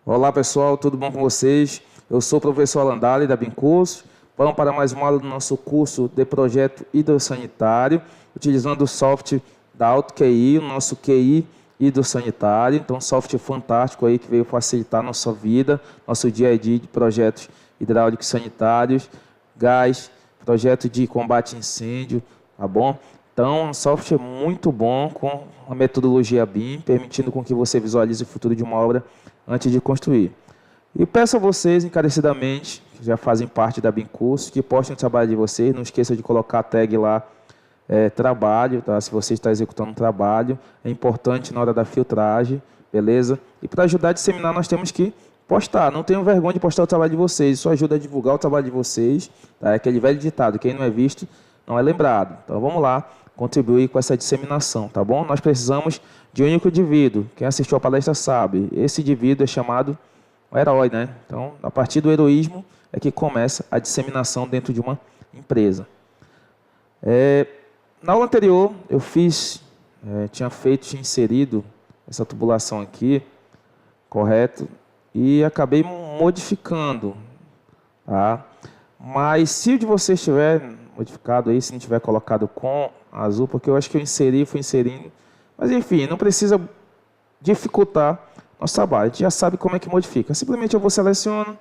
Olá pessoal, tudo bom com vocês? Eu sou o professor Alan Dali da Bincursos. Vamos para mais uma aula do nosso curso de projeto hidrossanitário, utilizando o software da AutoQI, o nosso QI hidrossanitário. Então, software fantástico aí que veio facilitar a nossa vida, nosso dia a dia de projetos hidráulicos sanitários, gás, projeto de combate a incêndio, tá bom? Então, um software muito bom, com a metodologia BIM, permitindo com que você visualize o futuro de uma obra antes de construir. E peço a vocês, encarecidamente, que já fazem parte da BIM Cursos, que postem o trabalho de vocês. Não esqueça de colocar a tag lá, trabalho, tá? Se você está executando um trabalho. É importante na hora da filtragem, beleza? E para ajudar a disseminar, nós temos que postar. Não tenham vergonha de postar o trabalho de vocês. Isso ajuda a divulgar o trabalho de vocês. Tá? É aquele velho ditado, quem não é visto, não é lembrado. Então, vamos lá, contribuir com essa disseminação, tá bom? Nós precisamos de um único indivíduo. Quem assistiu a palestra sabe. Esse indivíduo é chamado o herói, né? Então, a partir do heroísmo é que começa a disseminação dentro de uma empresa. Na aula anterior, eu tinha inserido essa tubulação aqui, correto? E acabei modificando, tá? Mas se o de vocês estiver modificado aí, se não tiver colocado com azul, porque eu acho que fui inserindo. Mas enfim, não precisa dificultar nosso trabalho. A gente já sabe como é que modifica. Simplesmente eu vou seleciono,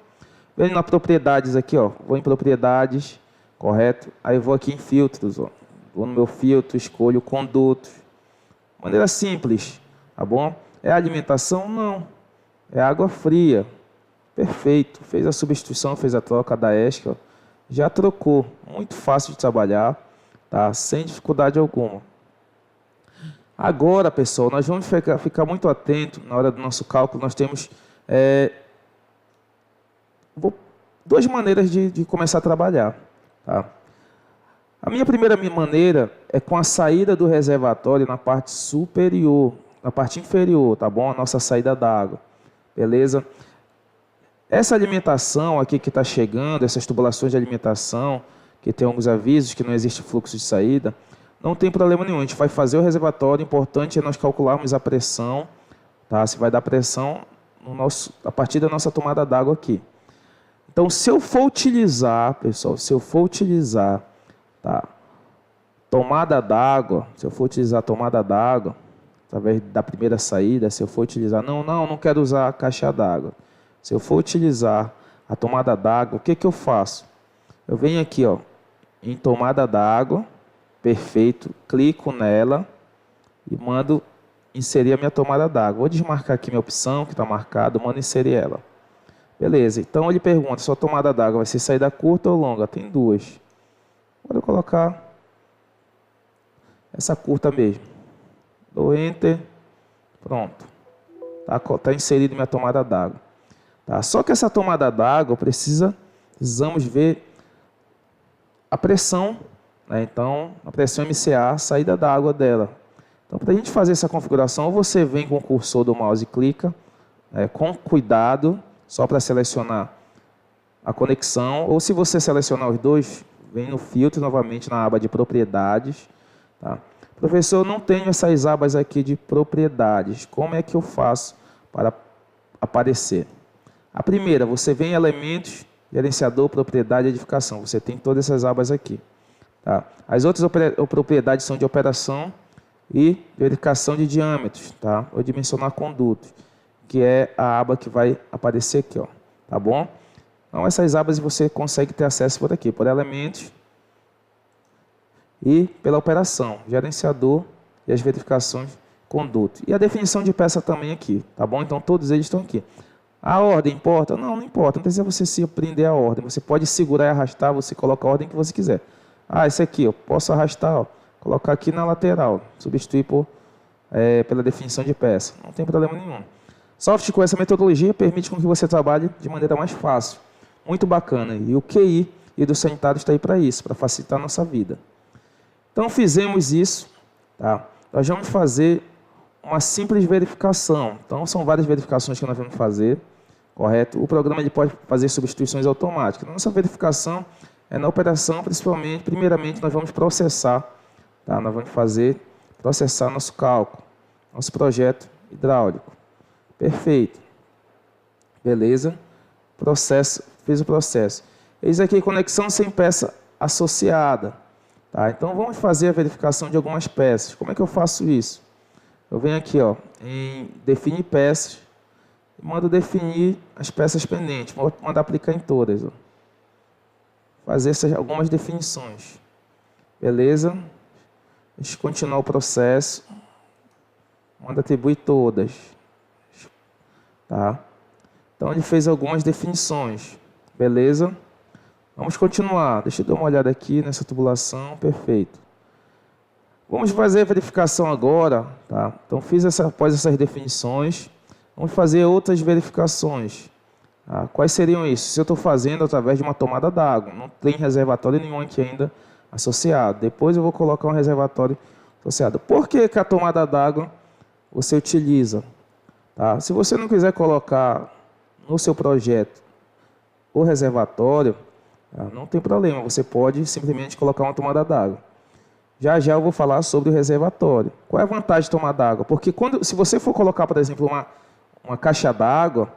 venho na propriedades aqui, ó, vou em propriedades, correto? Aí eu vou aqui em filtros, ó. Vou no meu filtro, escolho condutos. Maneira simples, tá bom? É alimentação? Não. É água fria. Perfeito. Fez a substituição, fez a troca da ESC, ó. Já trocou. Muito fácil de trabalhar, tá? Sem dificuldade alguma. Agora, pessoal, nós vamos ficar muito atento na hora do nosso cálculo. Nós temos duas maneiras de começar a trabalhar. Tá? A minha primeira maneira é com a saída do reservatório na parte superior, na parte inferior, tá bom? A nossa saída d'água, beleza? Essa alimentação aqui que está chegando, essas tubulações de alimentação, que tem alguns avisos que não existe fluxo de saída, não tem problema nenhum. A gente vai fazer o reservatório. O importante é nós calcularmos a pressão, tá? Se vai dar pressão a partir da nossa tomada d'água aqui. Então, se eu for utilizar, pessoal, tá? Tomada d'água, se eu for utilizar a tomada d'água, através da primeira saída, se eu for utilizar, não quero usar a caixa d'água. Se eu for utilizar a tomada d'água, o que eu faço? Eu venho aqui, ó, em tomada d'água, perfeito, clico nela e mando inserir a minha tomada d'água. Vou desmarcar aqui minha opção, que está marcado, mando inserir ela. Beleza, então ele pergunta, sua tomada d'água vai ser saída curta ou longa? Tem duas. Vou colocar essa curta mesmo. Dou Enter, pronto. Tá inserido minha tomada d'água. Tá? Só que essa tomada d'água precisamos ver a pressão, né? Então, a pressão MCA, a saída da água dela. Então, para a gente fazer essa configuração, você vem com o cursor do mouse e clica, com cuidado, só para selecionar a conexão, ou se você selecionar os dois, vem no filtro novamente na aba de propriedades. Tá? Professor, eu não tenho essas abas aqui de propriedades, como é que eu faço para aparecer? A primeira, você vem em elementos, gerenciador, propriedade e edificação. Você tem todas essas abas aqui. Tá? As outras propriedades são de operação e verificação de diâmetros, tá? Ou dimensionar condutos, que é a aba que vai aparecer aqui, ó. Tá bom? Então, essas abas você consegue ter acesso por aqui, por elementos e pela operação, gerenciador e as verificações, conduto. E a definição de peça também aqui, tá bom? Então, todos eles estão aqui. A ordem importa? Não importa. Não precisa você se prender à ordem. Você pode segurar e arrastar, você coloca a ordem que você quiser. Esse aqui, eu posso arrastar, ó, colocar aqui na lateral, substituir pela definição de peça. Não tem problema nenhum. Software com essa metodologia permite com que você trabalhe de maneira mais fácil. Muito bacana. E o QI e do sanitário está aí para isso, para facilitar a nossa vida. Então, fizemos isso. Tá? Nós vamos fazer uma simples verificação. Então, são várias verificações que nós vamos fazer. Correto? O programa ele pode fazer substituições automáticas. Nossa verificação é na operação, primeiramente, nós vamos processar. Tá? Nós vamos processar nosso cálculo, nosso projeto hidráulico. Perfeito. Beleza? Processo, fiz o processo. Eis aqui, conexão sem peça associada. Tá? Então, vamos fazer a verificação de algumas peças. Como é que eu faço isso? Eu venho aqui, ó, em definir peças, e mando definir as peças pendentes. Vou mandar aplicar em todas. Ó. Fazer algumas definições. Beleza? Deixa eu continuar o processo. Manda atribuir todas. Tá? Então, ele fez algumas definições. Beleza? Vamos continuar. Deixa eu dar uma olhada aqui nessa tubulação. Perfeito. Vamos fazer a verificação agora. Tá? Então, após essas definições, vamos fazer outras verificações. Tá? Quais seriam isso? Se eu estou fazendo através de uma tomada d'água. Não tem reservatório nenhum aqui ainda associado. Depois eu vou colocar um reservatório associado. Por que a tomada d'água você utiliza? Tá? Se você não quiser colocar no seu projeto o reservatório, tá? Não tem problema, você pode simplesmente colocar uma tomada d'água. Já já eu vou falar sobre o reservatório. Qual é a vantagem de tomar d'água? Porque se você for colocar, por exemplo, uma caixa d'água,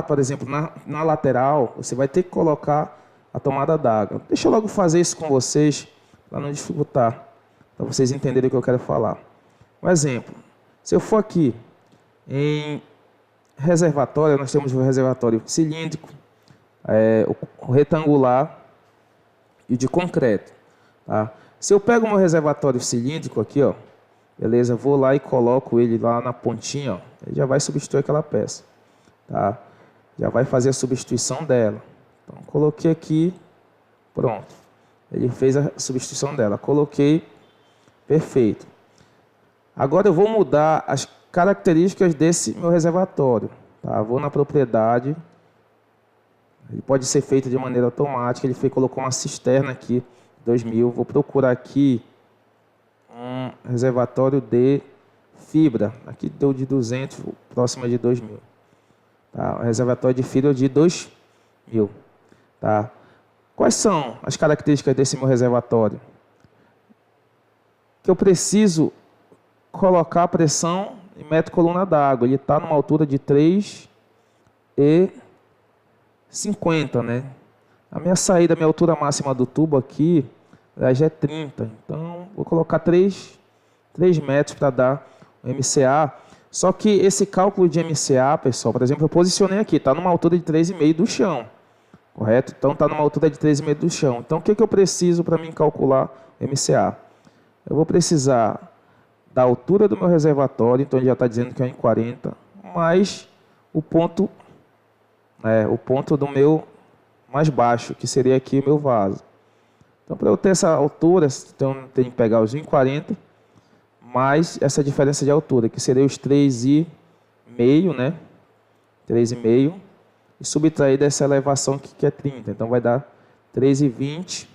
por exemplo, na lateral, você vai ter que colocar a tomada d'água. Deixa eu logo fazer isso com vocês, para não dificultar, para vocês entenderem o que eu quero falar. Um exemplo, se eu for aqui em reservatório, nós temos o reservatório cilíndrico, o retangular e de concreto. Tá? Se eu pego o meu reservatório cilíndrico aqui, ó, beleza, vou lá e coloco ele lá na pontinha, ó, ele já vai substituir aquela peça. Tá? Já vai fazer a substituição dela. Então, coloquei aqui, pronto. Ele fez a substituição dela. Coloquei, perfeito. Agora eu vou mudar as características desse meu reservatório. Tá? Vou na propriedade. Ele pode ser feito de maneira automática. Ele colocou uma cisterna aqui, 2000. Vou procurar aqui um reservatório de fibra. Aqui deu de 200, próxima de 2000. Tá? O reservatório de fibra de 2000. Tá? Quais são as características desse meu reservatório? Que eu preciso colocar a pressão em metro coluna d'água. Ele está numa altura de 3,50, né? A minha saída, a minha altura máxima do tubo aqui, já é 30. Então, vou colocar 3 metros para dar o MCA. Só que esse cálculo de MCA, pessoal, por exemplo, eu posicionei aqui, está numa altura de 3,5 do chão. Correto? Então, está numa altura de 3,5 do chão. Então, o que eu preciso para mim calcular o MCA? Eu vou precisar da altura do meu reservatório, então ele já está dizendo que é em 40, mais o ponto do meu mais baixo, que seria aqui o meu vaso. Então, para eu ter essa altura, então, eu tenho que pegar os 40, mais essa diferença de altura, que seria os 3,5, né? 3,5, e subtrair dessa elevação que é 30. Então, vai dar 3,20,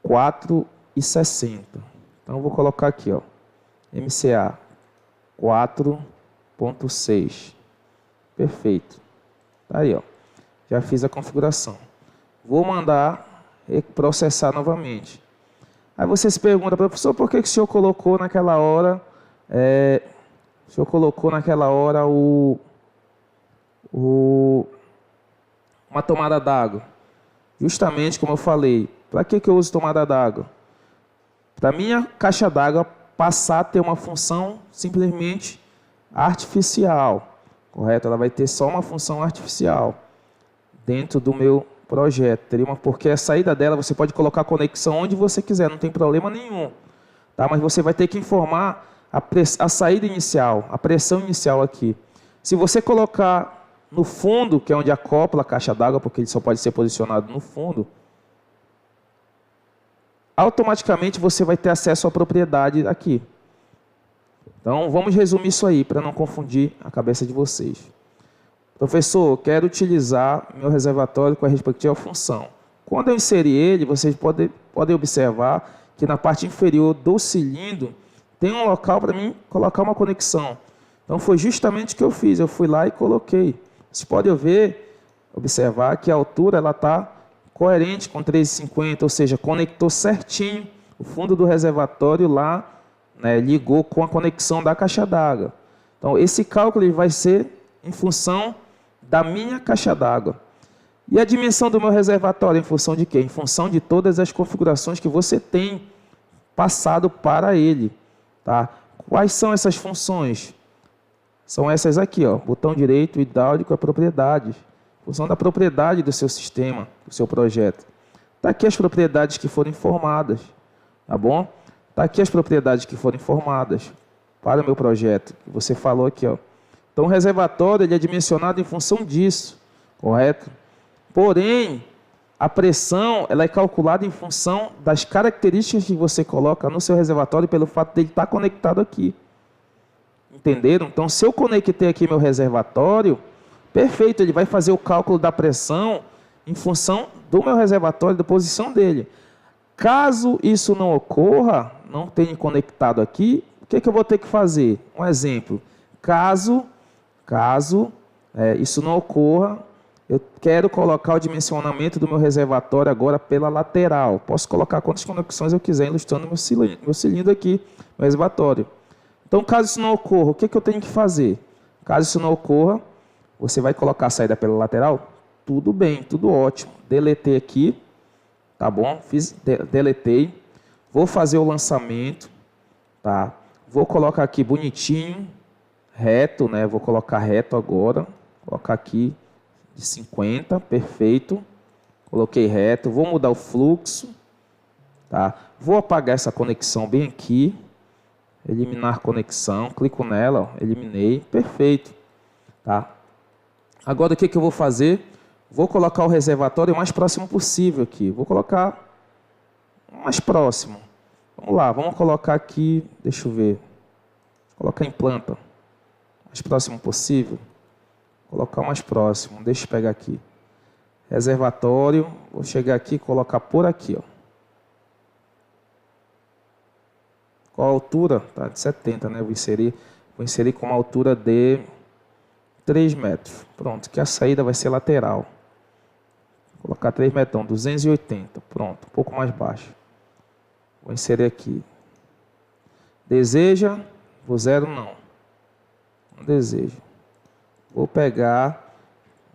4,60. Então, eu vou colocar aqui, ó, MCA 4,6. Perfeito. Tá aí, ó. Já fiz a configuração. Vou mandar processar novamente. Aí você se pergunta, professor, por que o senhor colocou naquela hora, uma tomada d'água? Justamente como eu falei, para que eu uso tomada d'água? Para minha caixa d'água passar a ter uma função simplesmente artificial, correto? Ela vai ter só uma função artificial dentro do meu projeto. Porque a saída dela você pode colocar a conexão onde você quiser, não tem problema nenhum. Tá? Mas você vai ter que informar a saída inicial, a pressão inicial aqui. Se você colocar no fundo, que é onde acopla a caixa d'água, porque ele só pode ser posicionado no fundo, automaticamente você vai ter acesso à propriedade aqui. Então, vamos resumir isso aí, para não confundir a cabeça de vocês. Professor, eu quero utilizar meu reservatório com a respectiva função. Quando eu inserir ele, vocês podem observar que na parte inferior do cilindro tem um local para mim colocar uma conexão. Então, foi justamente o que eu fiz. Eu fui lá e coloquei. Vocês podem observar que a altura está coerente com 3,50, ou seja, conectou certinho o fundo do reservatório lá, né, ligou com a conexão da caixa d'água. Então, esse cálculo vai ser em função da minha caixa d'água. E a dimensão do meu reservatório em função de quê? Em função de todas as configurações que você tem passado para ele. Tá? Quais são essas funções? São essas aqui, ó, botão direito, hidráulico, é propriedades. Função da propriedade do seu sistema, do seu projeto. Está aqui as propriedades que foram informadas. Tá bom? Está aqui as propriedades que foram informadas para o meu projeto. Que você falou aqui, ó. Então, o reservatório ele é dimensionado em função disso, correto? Porém, a pressão ela é calculada em função das características que você coloca no seu reservatório pelo fato de ele estar conectado aqui. Entenderam? Então, se eu conectei aqui meu reservatório, perfeito, ele vai fazer o cálculo da pressão em função do meu reservatório, da posição dele. Caso isso não ocorra, não tenha conectado aqui, o que eu vou ter que fazer? Um exemplo. Caso isso não ocorra, eu quero colocar o dimensionamento do meu reservatório agora pela lateral. Posso colocar quantas conexões eu quiser, ilustrando meu cilindro aqui, meu reservatório. Então, caso isso não ocorra, o que eu tenho que fazer? Caso isso não ocorra, você vai colocar a saída pela lateral? Tudo bem, tudo ótimo. Deletei aqui, tá bom? Deletei. Vou fazer o lançamento, tá? Vou colocar aqui bonitinho, reto, né? Vou colocar reto agora. Vou colocar aqui de 50, perfeito. Coloquei reto. Vou mudar o fluxo, tá? Vou apagar essa conexão bem aqui. Eliminar conexão, clico nela, ó, eliminei, perfeito. Tá? Agora o que eu vou fazer? Vou colocar o reservatório o mais próximo possível aqui. Vou colocar mais próximo. Vamos lá, vamos colocar aqui, deixa eu ver. Vou colocar em planta. Mais próximo possível. Vou colocar mais próximo, deixa eu pegar aqui. Reservatório, vou chegar aqui e colocar por aqui, ó. Qual a altura? Tá, de 70, né? Vou inserir com uma altura de 3 metros. Pronto, que a saída vai ser lateral. Vou colocar 3 metros, 280. Pronto, um pouco mais baixo. Vou inserir aqui. Deseja? Vou 0 não. Não desejo. Vou pegar,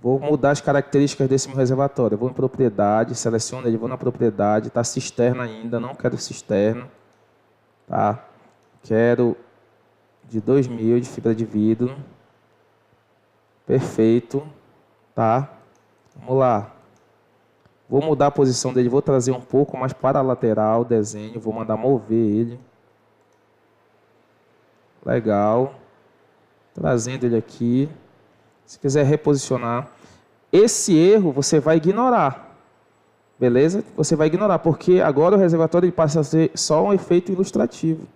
vou mudar as características desse meu reservatório. Eu vou em propriedade, seleciono ele, vou na propriedade. Está cisterna ainda, não quero cisterna. Tá? Quero de 2000 de fibra de vidro. Perfeito. Tá? Vamos lá. Vou mudar a posição dele, vou trazer um pouco mais para a lateral, desenho, vou mandar mover ele. Legal. Trazendo ele aqui. Se quiser reposicionar. Esse erro você vai ignorar. Beleza? Você vai ignorar, porque agora o reservatório ele passa a ser só um efeito ilustrativo.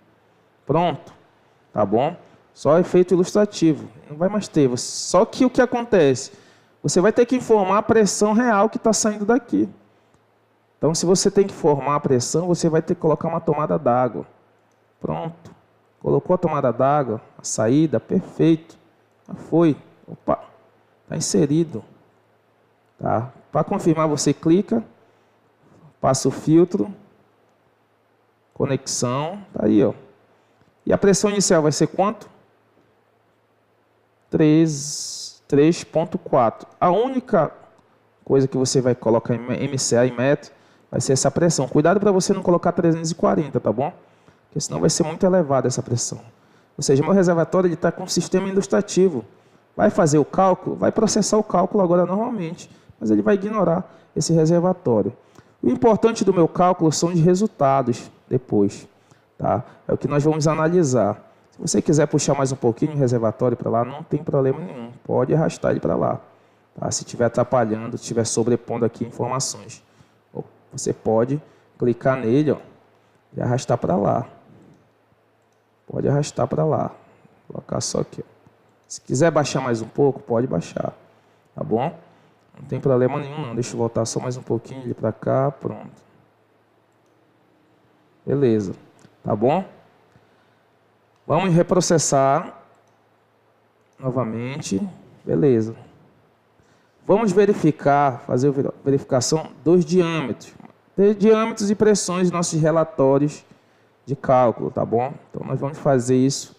Pronto. Tá bom? Só efeito ilustrativo. Não vai mais ter. Só que o que acontece? Você vai ter que informar a pressão real que está saindo daqui. Então, se você tem que informar a pressão, você vai ter que colocar uma tomada d'água. Pronto. Colocou a tomada d'água, a saída, perfeito. Já foi. Opa. Está inserido. Tá? Para confirmar, você clica. Passa o filtro, conexão, tá aí, ó. E a pressão inicial vai ser quanto? 3,4. A única coisa que você vai colocar em MCA, em metro, vai ser essa pressão. Cuidado para você não colocar 340, tá bom? Porque senão vai ser muito elevada essa pressão. Ou seja, meu reservatório está com um sistema ilustrativo. Vai fazer o cálculo, vai processar o cálculo agora normalmente, mas ele vai ignorar esse reservatório. O importante do meu cálculo são os resultados depois. Tá? É o que nós vamos analisar. Se você quiser puxar mais um pouquinho o reservatório para lá, não tem problema nenhum. Pode arrastar ele para lá. Tá? Se estiver atrapalhando, se estiver sobrepondo aqui informações. Você pode clicar nele, ó, e arrastar para lá. Pode arrastar para lá. Vou colocar só aqui. Ó. Se quiser baixar mais um pouco, pode baixar. Tá bom? Não tem problema nenhum, não. Deixa eu voltar só mais um pouquinho ali para cá. Pronto. Beleza. Tá bom? Vamos reprocessar novamente. Beleza. Vamos verificar, fazer a verificação dos diâmetros. Diâmetros e pressões dos nossos relatórios de cálculo, tá bom? Então, nós vamos fazer isso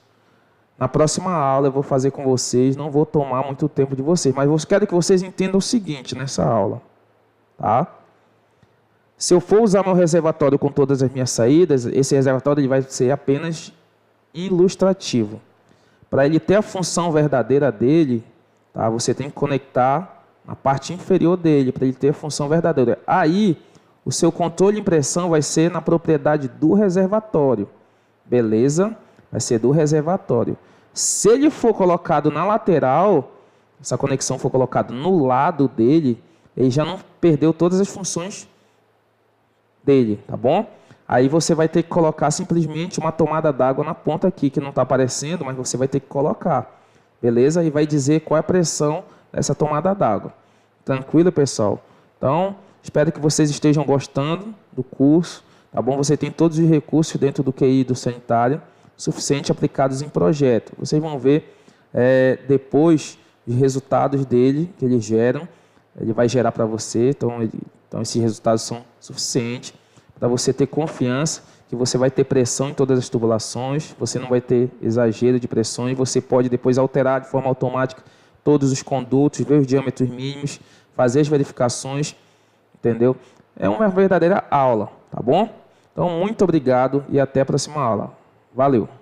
Na próxima aula eu vou fazer com vocês, não vou tomar muito tempo de vocês, mas eu quero que vocês entendam o seguinte nessa aula, tá? Se eu for usar meu reservatório com todas as minhas saídas, esse reservatório ele vai ser apenas ilustrativo. Para ele ter a função verdadeira dele, tá? Você tem que conectar a parte inferior dele, para ele ter a função verdadeira. Aí, o seu controle de impressão vai ser na propriedade do reservatório. Beleza? Vai ser do reservatório. Se ele for colocado na lateral, essa conexão for colocada no lado dele, ele já não perdeu todas as funções dele, tá bom? Aí você vai ter que colocar simplesmente uma tomada d'água na ponta aqui, que não está aparecendo, mas você vai ter que colocar. Beleza? E vai dizer qual é a pressão dessa tomada d'água. Tranquilo, pessoal? Então, espero que vocês estejam gostando do curso, tá bom? Você tem todos os recursos dentro do QI do sanitário, suficiente aplicados em projeto. Vocês vão ver depois os resultados dele, que ele geram. Ele vai gerar para você, então esses resultados são suficientes para você ter confiança que você vai ter pressão em todas as tubulações, você não vai ter exagero de pressão e você pode depois alterar de forma automática todos os condutos, ver os diâmetros mínimos, fazer as verificações, entendeu? É uma verdadeira aula, tá bom? Então, muito obrigado e até a próxima aula. Valeu!